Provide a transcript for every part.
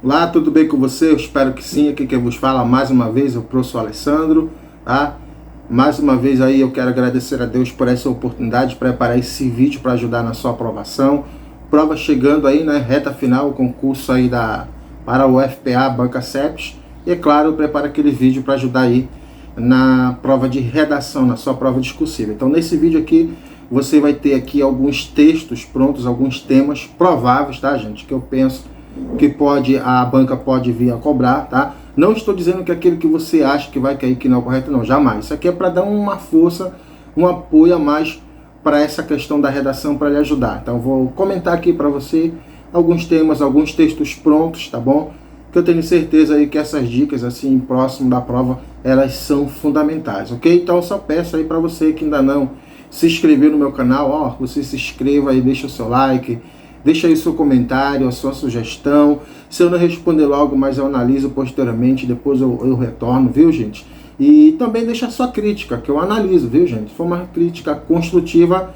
Olá, tudo bem com você? Eu espero que sim. Aqui quem vos fala mais uma vez é o professor Alessandro, tá? Mais uma vez aí eu quero agradecer a Deus por essa oportunidade de preparar esse vídeo para ajudar na sua aprovação. Prova chegando aí, né? Reta final, o concurso aí para o FPA Banca CEPES. E é claro, eu preparo aquele vídeo para ajudar aí na prova de redação, na sua prova discursiva. Então nesse vídeo aqui você vai ter aqui alguns textos prontos, alguns temas prováveis, tá, gente? Que eu penso que a banca pode vir a cobrar, tá? Não estou dizendo que aquele que você acha que vai cair que não é o correto, não, jamais. Isso aqui é para dar uma força, um apoio a mais para essa questão da redação, para lhe ajudar. Então vou comentar aqui para você alguns temas, alguns textos prontos, tá bom? Que eu tenho certeza aí que essas dicas, assim, próximo da prova, elas são fundamentais, ok? Então eu só peço aí para você que ainda não se inscreveu no meu canal, ó, você se inscreva aí, deixa o seu like, deixa aí o seu comentário, a sua sugestão. Se eu não responder logo, mas eu analiso posteriormente, depois eu retorno, viu, gente? E também deixa a sua crítica, que eu analiso, viu, gente? Se for uma crítica construtiva,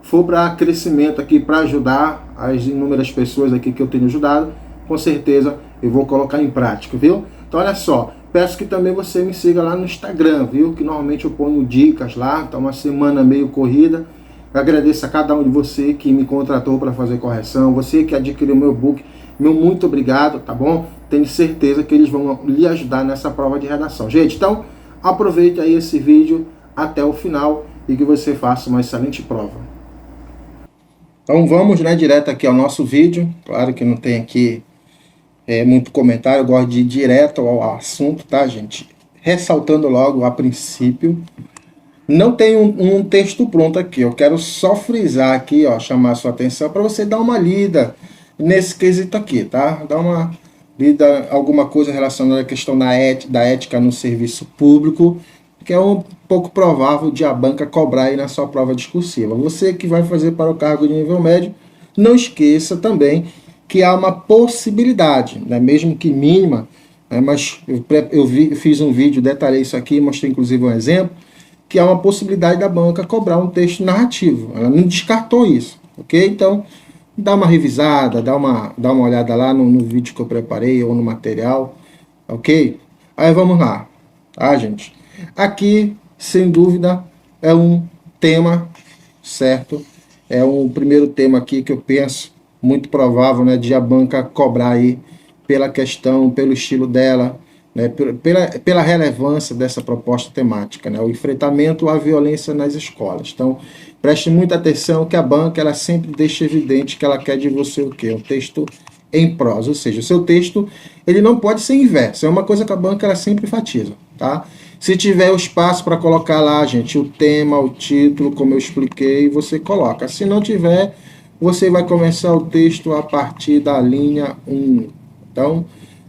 for para crescimento aqui, para ajudar as inúmeras pessoas aqui que eu tenho ajudado, com certeza eu vou colocar em prática, viu? Então olha só, peço que também você me siga lá no Instagram, viu? Que normalmente eu ponho dicas lá, tá uma semana meio corrida. Eu agradeço a cada um de você que me contratou para fazer correção, você que adquiriu meu book, meu muito obrigado, tá bom? Tenho certeza que eles vão lhe ajudar nessa prova de redação. Gente, então aproveite aí esse vídeo até o final e que você faça uma excelente prova. Então vamos, né, direto aqui ao nosso vídeo. Claro que não tem aqui muito comentário, eu gosto de ir direto ao assunto, tá, gente? Ressaltando logo a princípio, não tem um texto pronto aqui, eu quero só frisar aqui, ó, chamar a sua atenção para você dar uma lida nesse quesito aqui, tá? Dá uma lida, alguma coisa relacionada à questão da ética no serviço público, que é um pouco provável de a banca cobrar aí na sua prova discursiva. Você que vai fazer para o cargo de nível médio, não esqueça também que há uma possibilidade, né, mesmo que mínima, né, mas eu fiz um vídeo, detalhei isso aqui, mostrei inclusive um exemplo, que há uma possibilidade da banca cobrar um texto narrativo. Ela não descartou isso, ok? Então, dá uma revisada, dá uma olhada lá no vídeo que eu preparei ou no material, ok? Aí vamos lá, tá, gente? Aqui, sem dúvida, é um tema, certo? É o primeiro tema aqui que eu penso muito provável, né, de a banca cobrar aí pela questão, pelo estilo dela, né, pela relevância dessa proposta temática, né, o enfrentamento à violência nas escolas. Então, preste muita atenção que a banca ela sempre deixa evidente que ela quer de você o quê? Um texto em prosa, ou seja, o seu texto ele não pode ser inverso, é uma coisa que a banca ela sempre enfatiza, tá? Se tiver o espaço para colocar lá, gente, o tema, o título, como eu expliquei, você coloca. Se não tiver, você vai começar o texto a partir da linha 1. Então,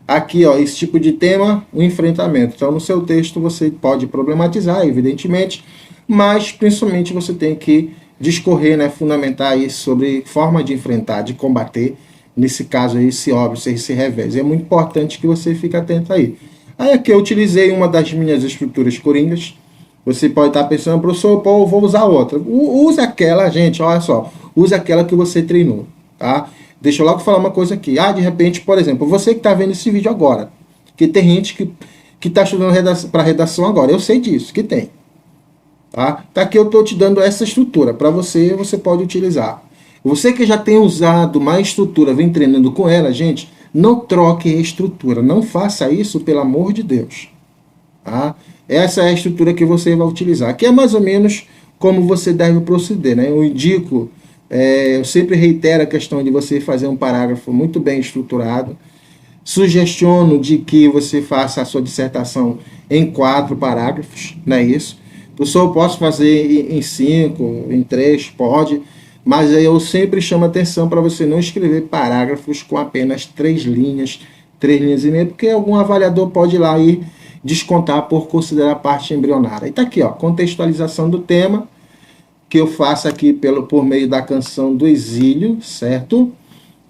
aqui, ó, esse tipo de tema, o enfrentamento. Então, no seu texto você pode problematizar, evidentemente, mas principalmente você tem que discorrer, né, fundamentar isso sobre forma de enfrentar, de combater, nesse caso aí, esse óbvio, esse revés. É muito importante que você fique atento aí. Aí aqui eu utilizei uma das minhas estruturas coringas. Você pode estar pensando, professor, pô, eu vou usar outra. Usa aquela, gente, olha só. Usa aquela que você treinou, tá? Deixa eu logo falar uma coisa aqui. De repente, por exemplo, você que está vendo esse vídeo agora, que tem gente que está estudando para redação agora. Eu sei disso, que tem. Tá aqui eu estou te dando essa estrutura. Para você pode utilizar. Você que já tem usado uma estrutura, vem treinando com ela, gente, não troque a estrutura. Não faça isso, pelo amor de Deus. Tá? Essa é a estrutura que você vai utilizar. Aqui é mais ou menos como você deve proceder, né? Eu indico, eu sempre reitero a questão de você fazer um parágrafo muito bem estruturado. Sugestiono de que você faça a sua dissertação em 4 parágrafos, não é isso? Professor, eu posso fazer em 5, em 3, pode, mas aí eu sempre chamo atenção para você não escrever parágrafos com apenas 3 linhas e meia, porque algum avaliador pode ir lá e descontar por considerar a parte embrionária. E tá aqui, ó, contextualização do tema, que eu faço aqui por meio da canção do Exílio, certo?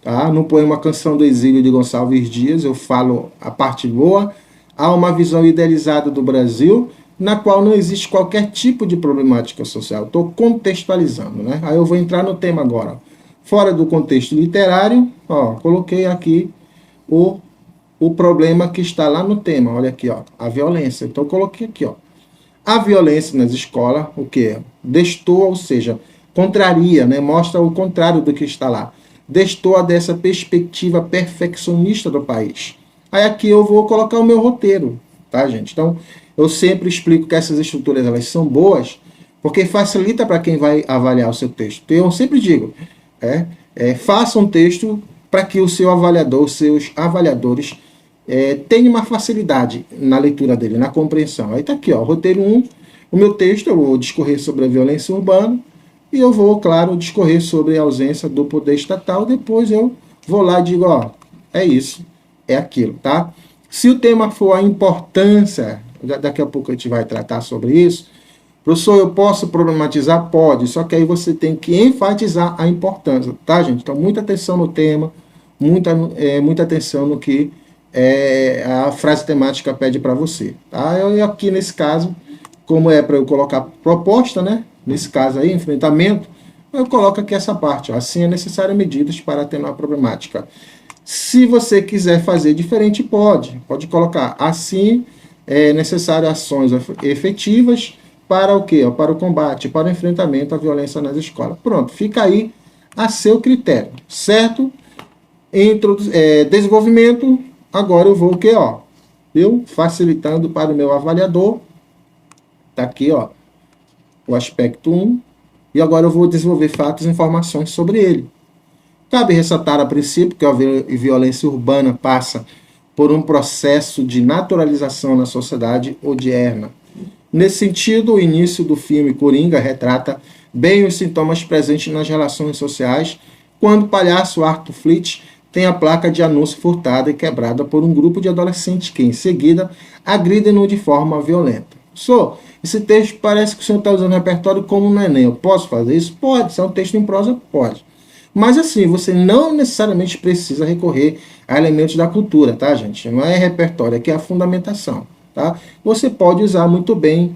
Tá? No poema Canção do Exílio de Gonçalves Dias, eu falo a parte boa. Há uma visão idealizada do Brasil, na qual não existe qualquer tipo de problemática social. Estou contextualizando, né? Aí eu vou entrar no tema agora. Fora do contexto literário, ó, coloquei aqui o o problema que está lá no tema. Olha aqui, ó, a violência. Então eu coloquei aqui, ó. A violência nas escolas, o que? Destoa, ou seja, contraria, né? Mostra o contrário do que está lá. Destoa dessa perspectiva perfeccionista do país. Aí aqui eu vou colocar o meu roteiro, tá, gente? Então, eu sempre explico que essas estruturas elas são boas, porque facilita para quem vai avaliar o seu texto. Então, eu sempre digo, faça um texto para que o seu avaliador, os seus avaliadores, tenham uma facilidade na leitura dele, na compreensão. Aí está aqui, ó, roteiro 1, o meu texto, eu vou discorrer sobre a violência urbana, e eu vou, claro, discorrer sobre a ausência do poder estatal, depois eu vou lá e digo, ó, é isso, é aquilo, tá? Se o tema for a importância, daqui a pouco a gente vai tratar sobre isso, professor, eu posso problematizar? Pode, só que aí você tem que enfatizar a importância, tá, gente? Então, muita atenção no tema, muita atenção no que a frase temática pede para você, tá? Eu aqui, nesse caso, como é para eu colocar proposta, né? Nesse caso aí, enfrentamento, eu coloco aqui essa parte, ó, assim é necessário medidas para atenuar a problemática. Se você quiser fazer diferente, pode colocar assim é necessário ações efetivas para o quê? Para o combate, para o enfrentamento à violência nas escolas. Pronto, fica aí a seu critério, certo? Desenvolvimento, agora eu vou o quê? Ó, eu facilitando para o meu avaliador, tá aqui, ó, o aspecto 1, e agora eu vou desenvolver fatos e informações sobre ele. Cabe ressaltar a princípio que a violência urbana passa por um processo de naturalização na sociedade odierna. Nesse sentido, o início do filme Coringa retrata bem os sintomas presentes nas relações sociais, quando o palhaço Arthur Fleet tem a placa de anúncio furtada e quebrada por um grupo de adolescentes que, em seguida, agridem-no de forma violenta. Esse texto parece que o senhor está usando repertório como no Enem. Eu posso fazer isso? Pode. Se é um texto em prosa, pode. Mas assim, você não necessariamente precisa recorrer a elementos da cultura, tá, gente? Não é repertório, aqui é a fundamentação, tá? Você pode usar muito bem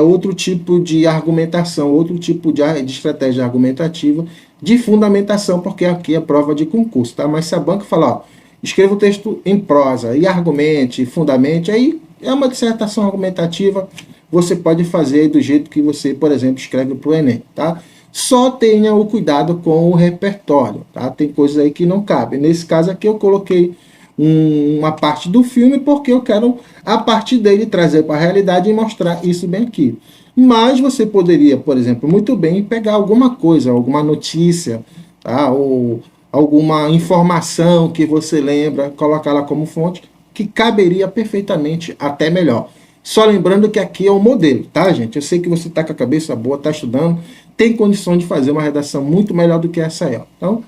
outro tipo de argumentação, outro tipo de estratégia argumentativa de fundamentação, porque aqui é prova de concurso, tá? Mas se a banca falar, ó, escreva o texto em prosa e argumente, fundamente, aí é uma dissertação argumentativa, você pode fazer do jeito que você, por exemplo, escreve para o Enem, tá? Só tenha o cuidado com o repertório, tá? Tem coisas aí que não cabem. Nesse caso aqui eu coloquei uma parte do filme porque eu quero, a partir dele, trazer para a realidade e mostrar isso bem aqui. Mas você poderia, por exemplo, muito bem pegar alguma coisa, alguma notícia, tá? Ou alguma informação que você lembra, colocar lá como fonte, que caberia perfeitamente, até melhor. Só lembrando que aqui é um modelo, tá, gente? Eu sei que você está com a cabeça boa, está estudando, tem condições de fazer uma redação muito melhor do que essa aí, ó. Então,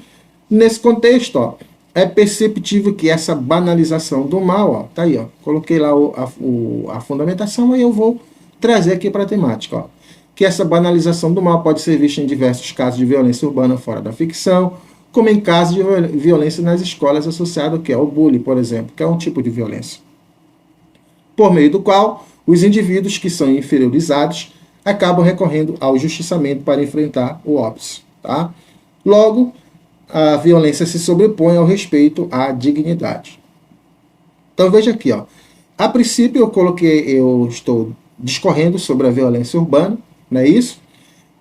nesse contexto, ó, é perceptível que essa banalização do mal, ó, tá aí, ó, coloquei lá a fundamentação, aí eu vou trazer aqui para a temática, ó, que essa banalização do mal pode ser vista em diversos casos de violência urbana fora da ficção, como em casos de violência nas escolas associado ao que é o bullying, por exemplo, que é um tipo de violência, por meio do qual os indivíduos que são inferiorizados acabam recorrendo ao justiçamento para enfrentar o óbvio, tá? Logo, a violência se sobrepõe ao respeito à dignidade. Então veja aqui, ó. A princípio eu estou discorrendo sobre a violência urbana, não é isso?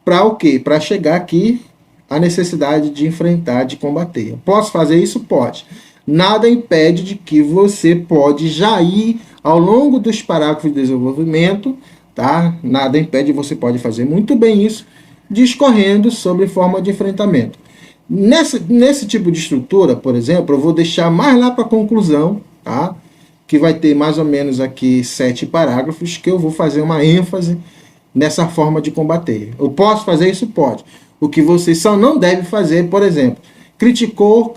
Para o quê? Para chegar aqui à necessidade de enfrentar, de combater. Eu posso fazer isso? Pode. Nada impede de que você pode já ir ao longo dos parágrafos de desenvolvimento, tá? Nada impede, você pode fazer muito bem isso, discorrendo sobre forma de enfrentamento. Nesse tipo de estrutura, por exemplo, eu vou deixar mais lá para a conclusão, tá? Que vai ter mais ou menos aqui 7 parágrafos, que eu vou fazer uma ênfase nessa forma de combater. Eu posso fazer isso? Pode. O que você só não deve fazer, por exemplo, criticou,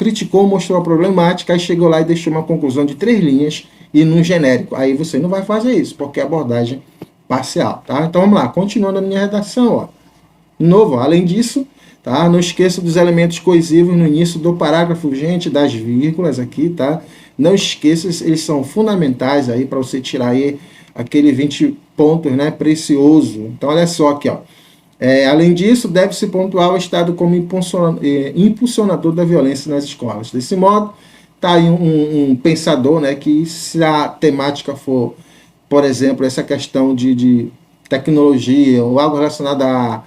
mostrou a problemática, aí chegou lá e deixou uma conclusão de 3 linhas e num genérico. Aí você não vai fazer isso, porque é abordagem parcial, tá? Então vamos lá, continuando a minha redação, ó. De novo, ó, além disso, tá? Não esqueça dos elementos coesivos no início do parágrafo, gente, das vírgulas aqui, tá? Não esqueça, eles são fundamentais aí para você tirar aí aquele 20 pontos, né, precioso. Então olha só aqui, ó. Além disso, deve-se pontuar o Estado como impulsionador da violência nas escolas. Desse modo, tá aí um pensador, né, que se a temática for, por exemplo, essa questão de tecnologia ou algo relacionado a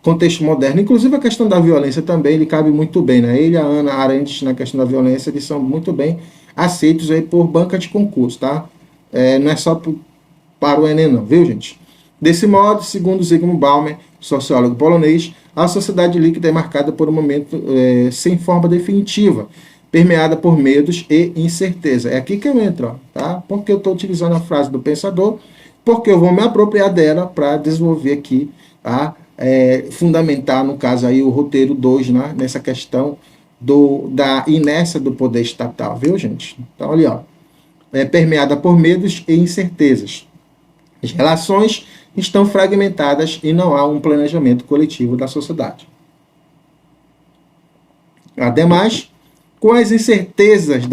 contexto moderno, inclusive a questão da violência também, ele cabe muito bem, né? Ele e a Ana Arendt na questão da violência, eles são muito bem aceitos aí por banca de concurso, tá? Não é só para o Enem não, viu, gente? Desse modo, segundo Zygmunt Bauman, sociólogo polonês, a sociedade líquida é marcada por um momento sem forma definitiva, permeada por medos e incerteza. É aqui que eu entro, ó, tá? Porque eu estou utilizando a frase do pensador, porque eu vou me apropriar dela para desenvolver aqui, tá? Fundamentar, no caso aí, o roteiro 2, né? Nessa questão da inércia do poder estatal, viu, gente? Então, olha, ó, permeada por medos e incertezas. As relações estão fragmentadas e não há um planejamento coletivo da sociedade. Ademais, com as incertezas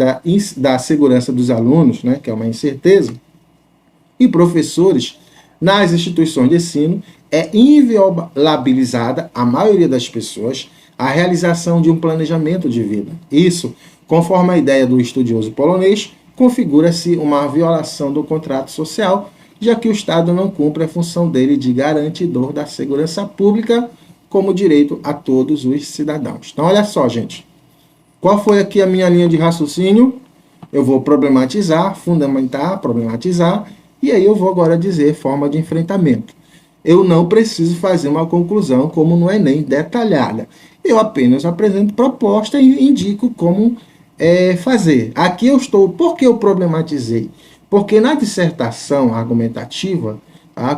da segurança dos alunos, né, que é uma incerteza, e professores, nas instituições de ensino, é inviolabilizada a maioria das pessoas a realização de um planejamento de vida. Isso, conforme a ideia do estudioso polonês, configura-se uma violação do contrato social, já que o Estado não cumpre a função dele de garantidor da segurança pública como direito a todos os cidadãos. Então, olha só, gente. Qual foi aqui a minha linha de raciocínio? Eu vou problematizar, fundamentar, problematizar, e aí eu vou agora dizer forma de enfrentamento. Eu não preciso fazer uma conclusão como no Enem detalhada. Eu apenas apresento proposta e indico como fazer. Aqui eu estou... Por que eu problematizei? Porque na dissertação argumentativa,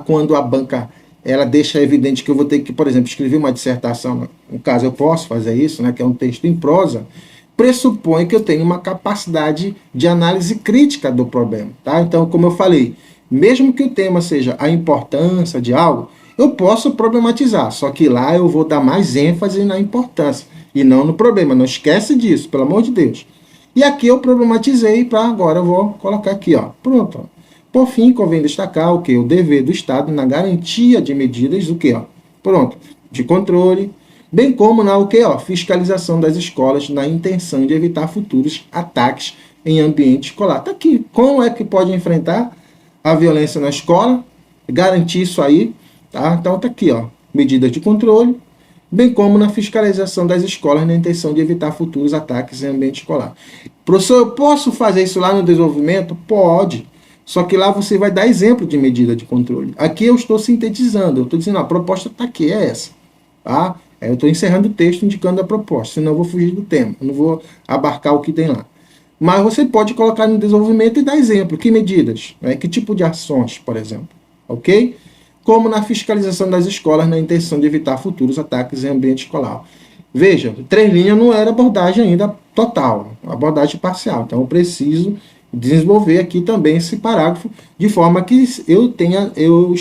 quando a banca ela deixa evidente que eu vou ter que, por exemplo, escrever uma dissertação, no caso eu posso fazer isso, né, que é um texto em prosa, pressupõe que eu tenho uma capacidade de análise crítica do problema. Tá? Então, como eu falei, mesmo que o tema seja a importância de algo, eu posso problematizar, só que lá eu vou dar mais ênfase na importância e não no problema. Não esquece disso, pelo amor de Deus. E aqui eu problematizei para agora eu vou colocar aqui, ó. Pronto. Ó. Por fim, convém destacar o que? O dever do Estado na garantia de medidas do que? Ó. Pronto. De controle, bem como na o que? Ó, fiscalização das escolas na intenção de evitar futuros ataques em ambiente escolar. Tá aqui. Como é que pode enfrentar a violência na escola? Garantir isso aí, tá? Então tá aqui, ó. Medidas de controle, bem como na fiscalização das escolas na intenção de evitar futuros ataques em ambiente escolar. Professor, eu posso fazer isso lá no desenvolvimento? Pode. Só que lá você vai dar exemplo de medida de controle. Aqui eu estou sintetizando, eu estou dizendo, a proposta está aqui, é essa. Tá? Eu estou encerrando o texto indicando a proposta, senão eu vou fugir do tema, eu não vou abarcar o que tem lá. Mas você pode colocar no desenvolvimento e dar exemplo. Que medidas? Né? Que tipo de ações, por exemplo? Ok? Como na fiscalização das escolas na intenção de evitar futuros ataques em ambiente escolar. Veja, 3 linhas não era abordagem ainda total, abordagem parcial. Então eu preciso desenvolver aqui também esse parágrafo de forma que eu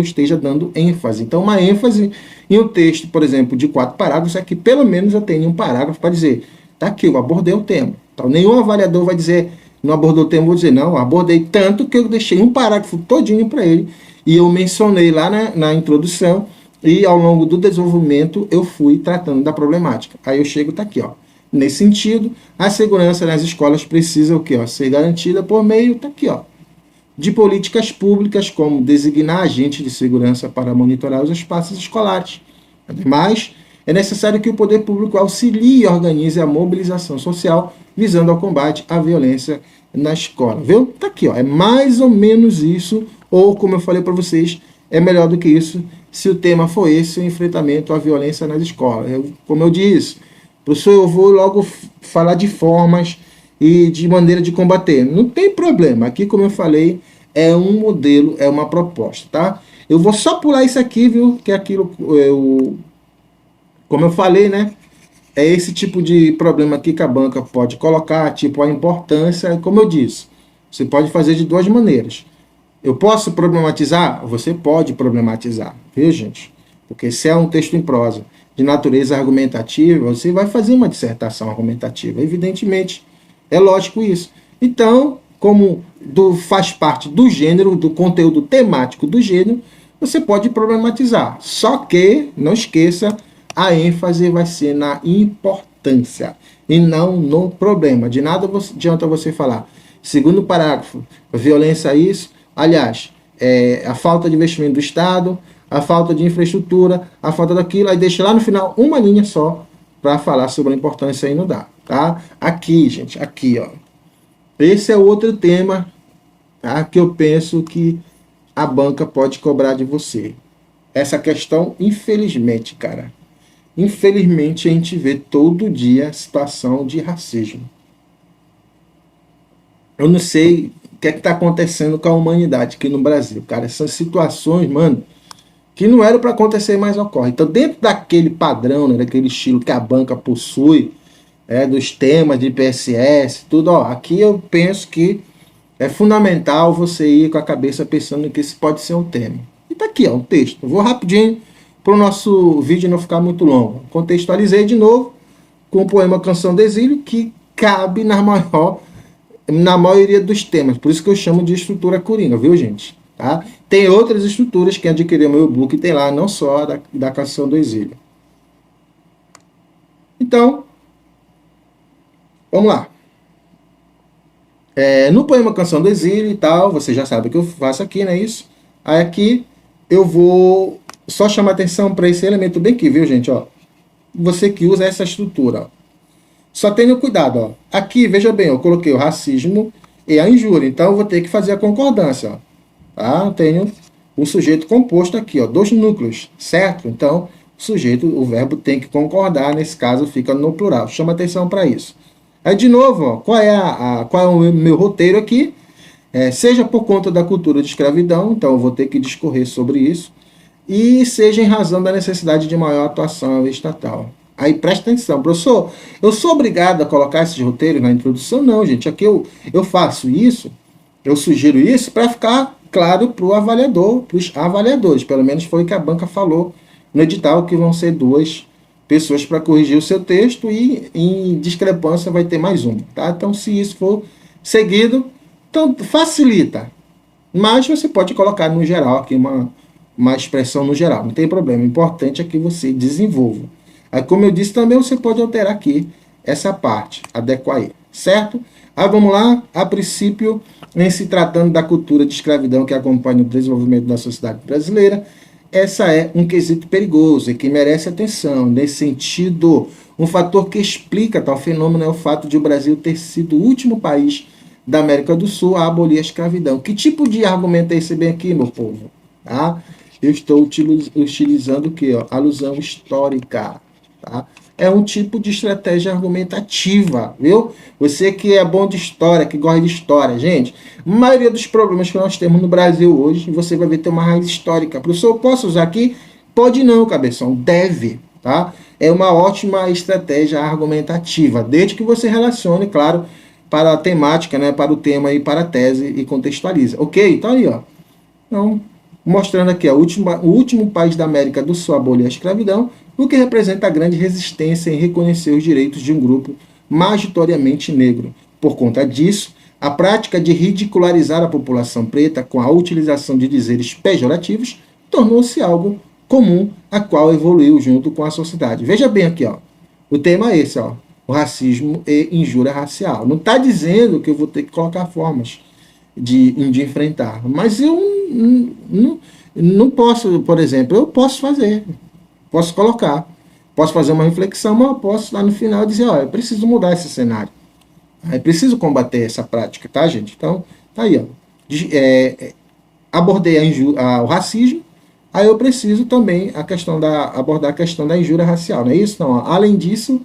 esteja dando ênfase. Então uma ênfase em um texto, por exemplo, de 4 parágrafos, é que pelo menos eu tenho um parágrafo para dizer, tá aqui, eu abordei o tema. Então nenhum avaliador vai dizer, não abordou o tema, vou dizer, não, abordei tanto que eu deixei um parágrafo todinho para ele, e eu mencionei lá na introdução, e ao longo do desenvolvimento eu fui tratando da problemática. Aí eu chego, tá aqui, ó. Nesse sentido, a segurança nas escolas precisa o quê? Ó, ser garantida por meio, tá aqui, ó, de políticas públicas, como designar agentes de segurança para monitorar os espaços escolares. Ademais, é necessário que o poder público auxilie e organize a mobilização social visando ao combate à violência na escola. Viu? Tá aqui, ó. É mais ou menos isso, ou como eu falei para vocês, é melhor do que isso, se o tema for esse, o enfrentamento à violência nas escolas. Como eu disse, professor, eu vou logo falar de formas e de maneira de combater. Não tem problema. Aqui, como eu falei, é um modelo, é uma proposta, tá? Eu vou só pular isso aqui, viu? Que é aquilo, como eu falei, né? É esse tipo de problema aqui que a banca pode colocar, tipo a importância, como eu disse. Você pode fazer de 2 maneiras. Eu posso problematizar? Você pode problematizar, viu, gente? Porque se é um texto em prosa de natureza argumentativa, você vai fazer uma dissertação argumentativa, evidentemente. É lógico isso. Então, como faz parte do gênero, do conteúdo temático do gênero, você pode problematizar. Só que, não esqueça, a ênfase vai ser na importância. importância e não no problema. De nada adianta você falar. Segundo parágrafo, violência é isso. Aliás, a falta de investimento do Estado, a falta de infraestrutura, a falta daquilo, aí deixa lá no final uma linha só para falar sobre a importância aí não dá, tá? Aqui, gente, aqui, ó. Esse é outro tema, tá, que eu penso que a banca pode cobrar de você. Essa questão, infelizmente, cara, infelizmente a gente vê todo dia a situação de racismo. Eu não sei o que é que está acontecendo com a humanidade aqui no Brasil, cara. Essas situações, mano, que não eram para acontecer, mas ocorrem. Então, dentro daquele padrão, né, daquele estilo que a banca possui, dos temas de PSS, tudo, ó, aqui eu penso que é fundamental você ir com a cabeça pensando que esse pode ser um tema. E tá aqui, ó, um texto. Eu vou rapidinho para o nosso vídeo não ficar muito longo. Contextualizei de novo com o poema Canção do Exílio, que cabe na maioria dos temas. Por isso que eu chamo de estrutura coringa, viu, gente? Tá? Tem outras estruturas que adquiriram meu e-book, tem lá, não só da Canção do Exílio. Então, vamos lá. No poema Canção do Exílio e tal, você já sabe o que eu faço aqui, não é isso? Aí aqui eu vou só chamar atenção para esse elemento bem aqui, viu, gente? Ó, você que usa essa estrutura, ó. Só tenha cuidado, ó. Aqui, veja bem, eu coloquei o racismo e a injúria, então eu vou ter que fazer a concordância, ó. Tá? Eu tenho o sujeito composto aqui, ó, 2 núcleos, certo? Então, o verbo tem que concordar, nesse caso fica no plural. Chama atenção para isso. Aí, de novo, ó, qual é o meu roteiro aqui? Seja por conta da cultura de escravidão, então eu vou ter que discorrer sobre isso, e seja em razão da necessidade de maior atuação estatal. Aí presta atenção, professor, eu sou obrigado a colocar esses roteiros na introdução? Não, gente, aqui eu faço isso, eu sugiro isso para ficar claro para o avaliador, para os avaliadores, pelo menos foi o que a banca falou no edital, que vão ser 2 pessoas para corrigir o seu texto e em discrepância vai ter mais uma, tá? Então, se isso for seguido, então facilita, mas você pode colocar no geral aqui uma expressão no geral, não tem problema, o importante é que você desenvolva. Aí, como eu disse também, você pode alterar aqui essa parte, adequar aí, certo? Aí vamos lá, a princípio, em se tratando da cultura de escravidão que acompanha o desenvolvimento da sociedade brasileira, essa é um quesito perigoso e que merece atenção. Nesse sentido, um fator que explica tal fenômeno é o fato de o Brasil ter sido o último país da América do Sul a abolir a escravidão. Que tipo de argumento é esse bem aqui, meu povo? Tá? Eu estou utilizando o quê? Ó? Alusão histórica. Tá? É um tipo de estratégia argumentativa, viu? Você que é bom de história, que gosta de história, gente, a maioria dos problemas que nós temos no Brasil hoje, você vai ver ter uma raiz histórica. Professor, eu posso usar aqui? Pode não, cabeção, deve, tá? É uma ótima estratégia argumentativa, desde que você relacione, claro, para a temática, né, para o tema e para a tese e contextualiza. Ok? Então aí, ó. Então, mostrando aqui, ó, o último país da América do Sul a abolir a escravidão, o que representa a grande resistência em reconhecer os direitos de um grupo majoritariamente negro. Por conta disso, a prática de ridicularizar a população preta com a utilização de dizeres pejorativos tornou-se algo comum, a qual evoluiu junto com a sociedade. Veja bem aqui, ó, o tema é esse, ó, o racismo e injúria racial. Não está dizendo que eu vou ter que colocar formas de enfrentar, mas eu não posso, por exemplo, eu posso fazer, posso colocar, posso fazer uma reflexão, mas eu posso lá no final dizer, ó, eu preciso mudar esse cenário, eu preciso combater essa prática, tá, gente? Então, tá aí, ó, abordei o racismo, aí eu preciso também abordar a questão da injúria racial, não é isso? Não, ó. Além disso,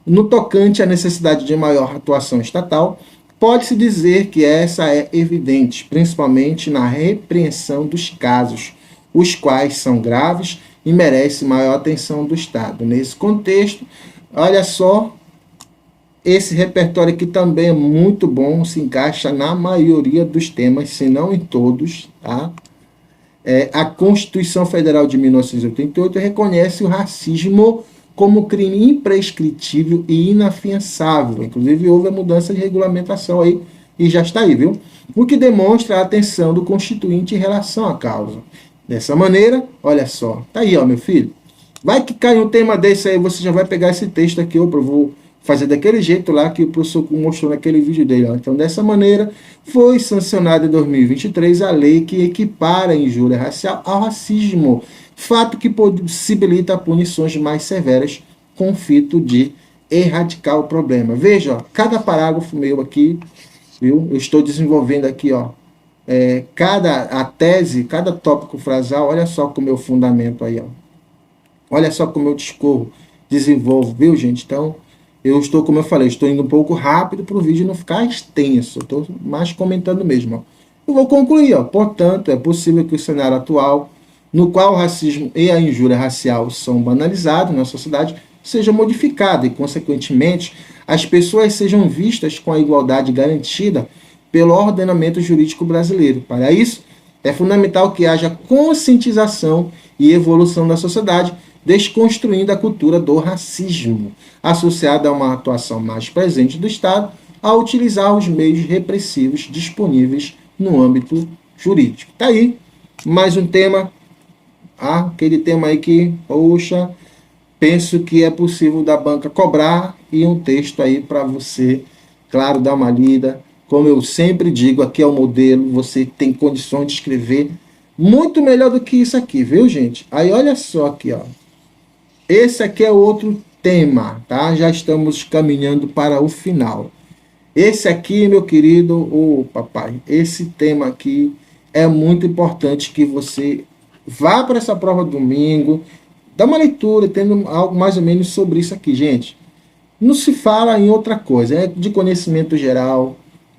no tocante à necessidade de maior atuação estatal, pode-se dizer que essa é evidente, principalmente na repreensão dos casos, os quais são graves e merecem maior atenção do Estado. Nesse contexto, olha só, esse repertório aqui também é muito bom, se encaixa na maioria dos temas, se não em todos, tá? A Constituição Federal de 1988 reconhece o racismo como crime imprescritível e inafiançável. Inclusive, houve a mudança de regulamentação aí, e já está aí, viu? O que demonstra a atenção do Constituinte em relação à causa. Dessa maneira, olha só, tá aí, ó, meu filho. Vai que cai um tema desse aí, você já vai pegar esse texto aqui, eu vou fazer daquele jeito lá que o professor mostrou naquele vídeo dele. Ó. Então, dessa maneira, foi sancionada em 2023 a lei que equipara a injúria racial ao racismo, fato que possibilita punições mais severas com o fito de erradicar o problema. Veja, ó, cada parágrafo meu aqui, viu? Eu estou desenvolvendo aqui, ó, a tese, cada tópico frasal, olha só como eu fundamento aí, ó. Olha só como eu discorro, desenvolvo, viu, gente? Então, eu estou, como eu falei, estou indo um pouco rápido para o vídeo não ficar extenso. Estou mais comentando mesmo, ó. Eu vou concluir, ó. Portanto, é possível que o cenário atual, no qual o racismo e a injúria racial são banalizados na sociedade, seja modificado e, consequentemente, as pessoas sejam vistas com a igualdade garantida pelo ordenamento jurídico brasileiro. Para isso, é fundamental que haja conscientização e evolução da sociedade, desconstruindo a cultura do racismo, associada a uma atuação mais presente do Estado, a utilizar os meios repressivos disponíveis no âmbito jurídico. Tá aí, mais um tema, aquele tema aí que, poxa, penso que é possível da banca cobrar, e um texto aí para você, claro, dar uma lida. Como eu sempre digo, aqui é o modelo, você tem condições de escrever muito melhor do que isso aqui, viu, gente? Aí olha só aqui, ó. Esse aqui é outro tema, tá? Já estamos caminhando para o final. Esse aqui, meu querido, papai, esse tema aqui é muito importante que você vá para essa prova domingo, dá uma leitura, tendo algo mais ou menos sobre isso aqui, gente. Não se fala em outra coisa, é de conhecimento geral,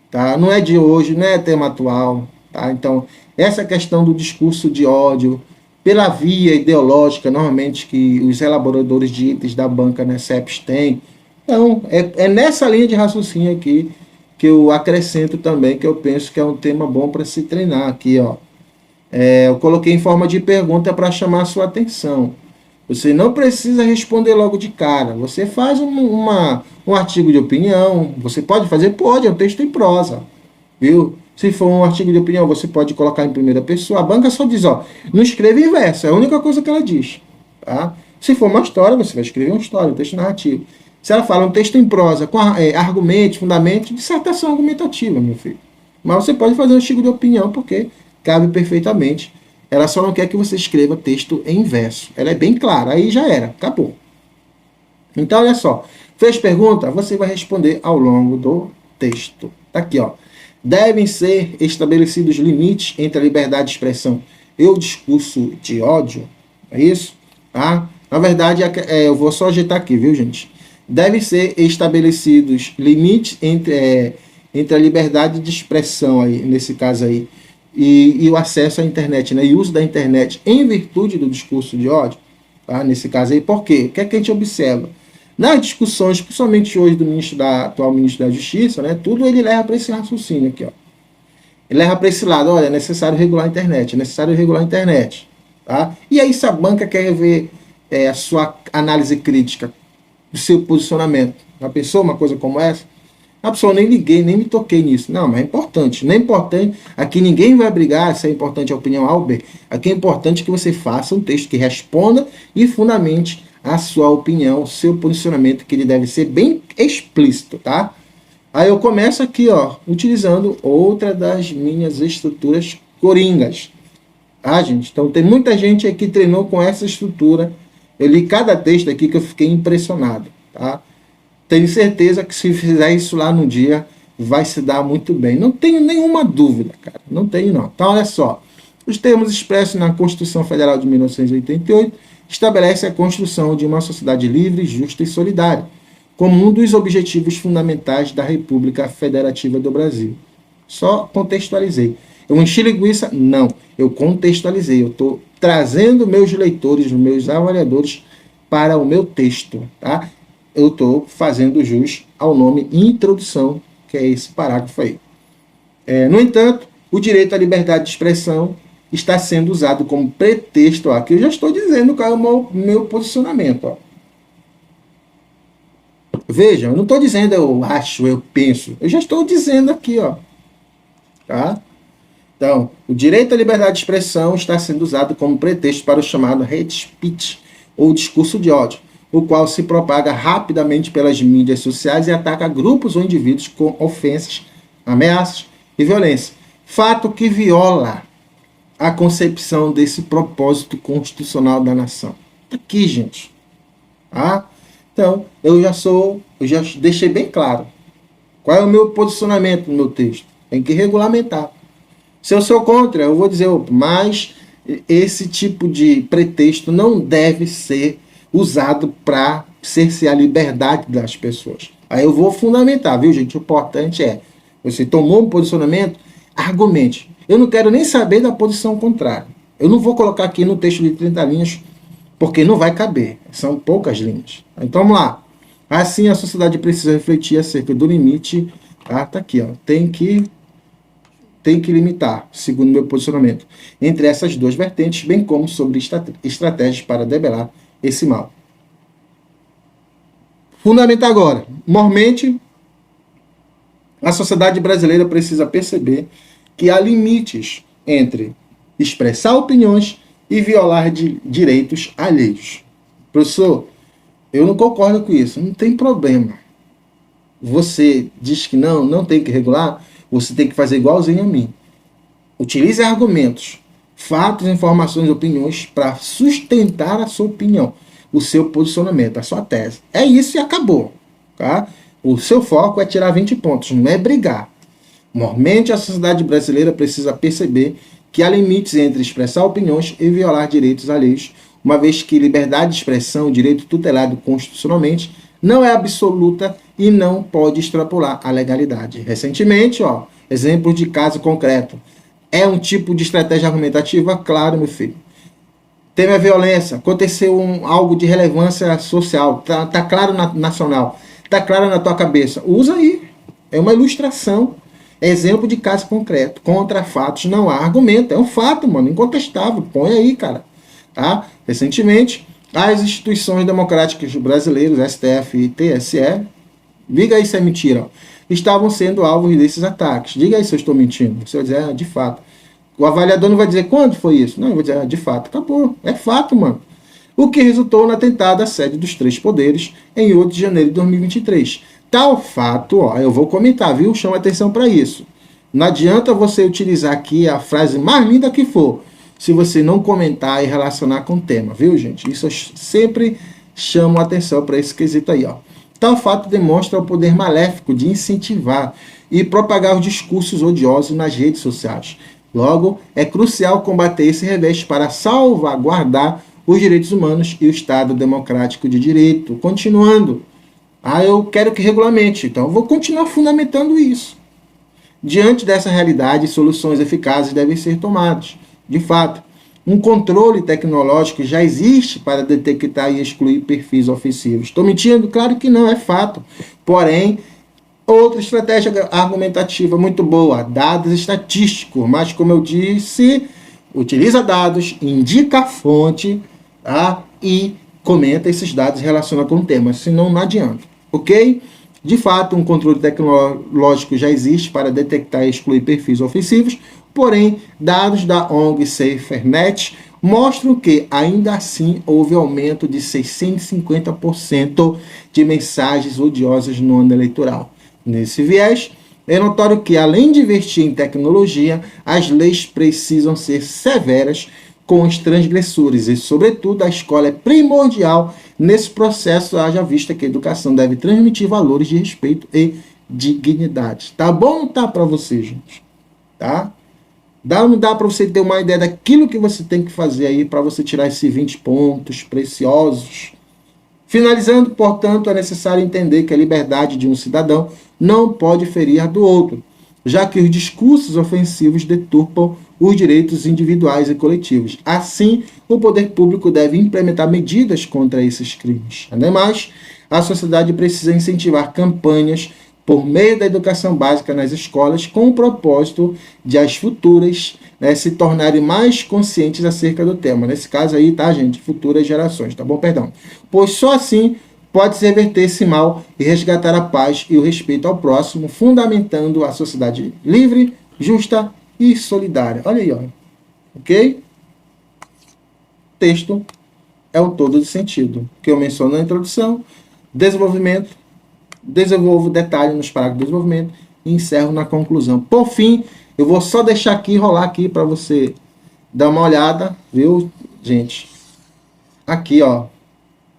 tá? Não é de hoje, não é tema atual, tá? Então, essa questão do discurso de ódio, pela via ideológica, normalmente, que os elaboradores de itens da banca, né, CEPs têm. Então, é nessa linha de raciocínio aqui que eu acrescento também, que eu penso que é um tema bom para se treinar aqui, ó. Eu coloquei em forma de pergunta para chamar a sua atenção. Você não precisa responder logo de cara. Você faz um artigo de opinião. Você pode fazer? Pode, é um texto em prosa. Viu? Se for um artigo de opinião, você pode colocar em primeira pessoa. A banca só diz, ó, não escreva em verso. É a única coisa que ela diz. Tá? Se for uma história, você vai escrever uma história, um texto narrativo. Se ela fala um texto em prosa, com argumentos, fundamentos, dissertação argumentativa, meu filho. Mas você pode fazer um artigo de opinião, porque cabe perfeitamente. Ela só não quer que você escreva texto em verso. Ela é bem clara, aí já era, acabou. Então, olha só. Fez pergunta? Você vai responder ao longo do texto. Tá aqui, ó. Devem ser estabelecidos limites entre a liberdade de expressão e o discurso de ódio. É isso? Tá? Na verdade, eu vou só ajeitar aqui, viu, gente? Devem ser estabelecidos limites entre a liberdade de expressão, aí, nesse caso aí, e o acesso à internet, né? E o uso da internet em virtude do discurso de ódio, tá? Nesse caso aí. Por quê? O que é que a gente observa? Nas discussões, principalmente hoje do atual ministro da Justiça, né, tudo ele leva para esse raciocínio aqui, ó. Ele leva para esse lado, olha, é necessário regular a internet, é necessário regular a internet. Tá? E aí, se a banca quer ver a sua análise crítica do seu posicionamento, já pensou uma coisa como essa? A pessoa, nem liguei, nem me toquei nisso. Não, mas é importante. Não é importante, aqui ninguém vai brigar se é importante a opinião Albert. Aqui é importante que você faça um texto que responda e fundamente a sua opinião, o seu posicionamento, que ele deve ser bem explícito, tá? Aí eu começo aqui, ó, utilizando outra das minhas estruturas coringas. Tá, gente? Então tem muita gente aí que treinou com essa estrutura. Eu li cada texto aqui que eu fiquei impressionado, tá? Tenho certeza que se fizer isso lá no dia, vai se dar muito bem. Não tenho nenhuma dúvida, cara. Não tenho, não. Então, olha só. Os termos expressos na Constituição Federal de 1988 estabelece a construção de uma sociedade livre, justa e solidária, como um dos objetivos fundamentais da República Federativa do Brasil. Só contextualizei. Eu enchi linguiça? Não. Eu contextualizei. Eu estou trazendo meus leitores, meus avaliadores para o meu texto. Tá? Eu estou fazendo jus ao nome introdução, que é esse parágrafo aí. No entanto, o direito à liberdade de expressão está sendo usado como pretexto. Ó, aqui eu já estou dizendo qual é o meu posicionamento. Ó. Veja, eu não estou dizendo eu acho, eu penso. Eu já estou dizendo aqui. Ó. Tá? Então, o direito à liberdade de expressão está sendo usado como pretexto para o chamado hate speech, ou discurso de ódio. o qual se propaga rapidamente pelas mídias sociais e ataca grupos ou indivíduos com ofensas, ameaças e violência. Fato que viola a concepção desse propósito constitucional da nação. Tá aqui, gente. Tá? Então, eu já deixei bem claro qual é o meu posicionamento no meu texto. Tem que regulamentar. Se eu sou contra, eu vou dizer, mas esse tipo de pretexto não deve ser usado para cercear a liberdade das pessoas. Aí eu vou fundamentar, viu, gente? O importante é, você tomou um posicionamento, argumente. Eu não quero nem saber da posição contrária. Eu não vou colocar aqui no texto de 30 linhas, porque não vai caber. São poucas linhas. Então vamos lá. Assim, a sociedade precisa refletir acerca do limite. Tá aqui, ó. Tem que limitar, segundo meu posicionamento, entre essas duas vertentes, bem como sobre estratégias para debelar esse mal. Fundamental agora. Mormente, a sociedade brasileira precisa perceber que há limites entre expressar opiniões e violar direitos alheios. Professor, eu não concordo com isso. Não tem problema. Você diz que não tem que regular, você tem que fazer igualzinho a mim. Utilize argumentos, fatos, informações e opiniões para sustentar a sua opinião, o seu posicionamento, a sua tese. É isso e acabou. Tá? O seu foco é tirar 20 pontos, não é brigar. Normalmente, a sociedade brasileira precisa perceber que há limites entre expressar opiniões e violar direitos alheios, uma vez que liberdade de expressão, direito tutelado constitucionalmente, não é absoluta e não pode extrapolar a legalidade. Recentemente, exemplo de caso concreto. É um tipo de estratégia argumentativa? Claro, meu filho. Teve a violência, aconteceu algo de relevância social, tá claro nacional, tá claro na tua cabeça. Usa aí. É uma ilustração. Exemplo de caso concreto. Contra fatos não há argumento. É um fato, mano, incontestável. Põe aí, cara. Tá? Recentemente, as instituições democráticas brasileiras, STF e TSE, diga aí se é mentira, estavam sendo alvos desses ataques. Diga aí se eu estou mentindo. Você vai dizer, de fato. O avaliador não vai dizer quando foi isso. Não, ele vai dizer, de fato. Acabou. É fato, mano. O que resultou no atentado à sede dos três poderes em 8 de janeiro de 2023. Tal fato, eu vou comentar, viu? Chama atenção para isso. Não adianta você utilizar aqui a frase mais linda que for, se você não comentar e relacionar com o tema, viu, gente? Isso eu sempre chamo atenção para esse quesito aí, Tal fato demonstra o poder maléfico de incentivar e propagar os discursos odiosos nas redes sociais. Logo, é crucial combater esse revés para salvaguardar os direitos humanos e o Estado democrático de direito. Continuando. Eu quero que regulamente, então eu vou continuar fundamentando isso. Diante dessa realidade, soluções eficazes devem ser tomadas. De fato, um controle tecnológico já existe para detectar e excluir perfis ofensivos. Estou mentindo? Claro que não, é fato. Porém, outra estratégia argumentativa muito boa, dados estatísticos, mas como eu disse, utiliza dados, indica a fonte, e comenta esses dados relacionados com o tema, senão não adianta. Ok? De fato, um controle tecnológico já existe para detectar e excluir perfis ofensivos, porém, dados da ONG SaferNet mostram que, ainda assim, houve aumento de 650% de mensagens odiosas no ano eleitoral. Nesse viés, é notório que, além de investir em tecnologia, as leis precisam ser severas com os transgressores e, sobretudo, a escola é primordial nesse processo, haja vista que a educação deve transmitir valores de respeito e dignidade. Tá bom ou não tá para você, gente? Tá? Não dá para você ter uma ideia daquilo que você tem que fazer aí para você tirar esses 20 pontos preciosos. Finalizando, portanto, é necessário entender que a liberdade de um cidadão não pode ferir a do outro, já que os discursos ofensivos deturpam os direitos individuais e coletivos. Assim, o poder público deve implementar medidas contra esses crimes. Ademais, a sociedade precisa incentivar campanhas por meio da educação básica nas escolas, com o propósito de as futuras se tornarem mais conscientes acerca do tema. Nesse caso aí, tá, gente? Futuras gerações, tá bom? Perdão. Pois só assim pode-se reverter esse mal e resgatar a paz e o respeito ao próximo, fundamentando a sociedade livre, justa e solidária. Olha aí, Ok? O texto é o todo de sentido, que eu menciono na introdução, desenvolvimento, desenvolvo detalhe nos parágrafos de desenvolvimento e encerro na conclusão. Por fim, eu vou só deixar aqui, rolar aqui para você dar uma olhada, viu, gente? Aqui, ó,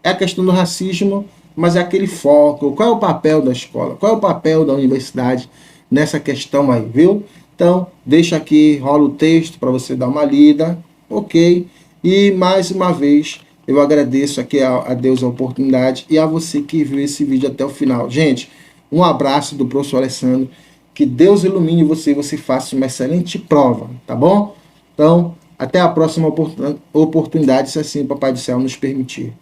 é a questão do racismo, mas é aquele foco. Qual é o papel da escola? Qual é o papel da universidade nessa questão aí, viu? Então, deixa aqui, rola o texto para você dar uma lida, ok? E, mais uma vez, eu agradeço aqui a Deus a oportunidade e a você que viu esse vídeo até o final. Gente, um abraço do professor Alessandro. Que Deus ilumine você e você faça uma excelente prova, tá bom? Então, até a próxima oportunidade, se assim o Papai do Céu nos permitir.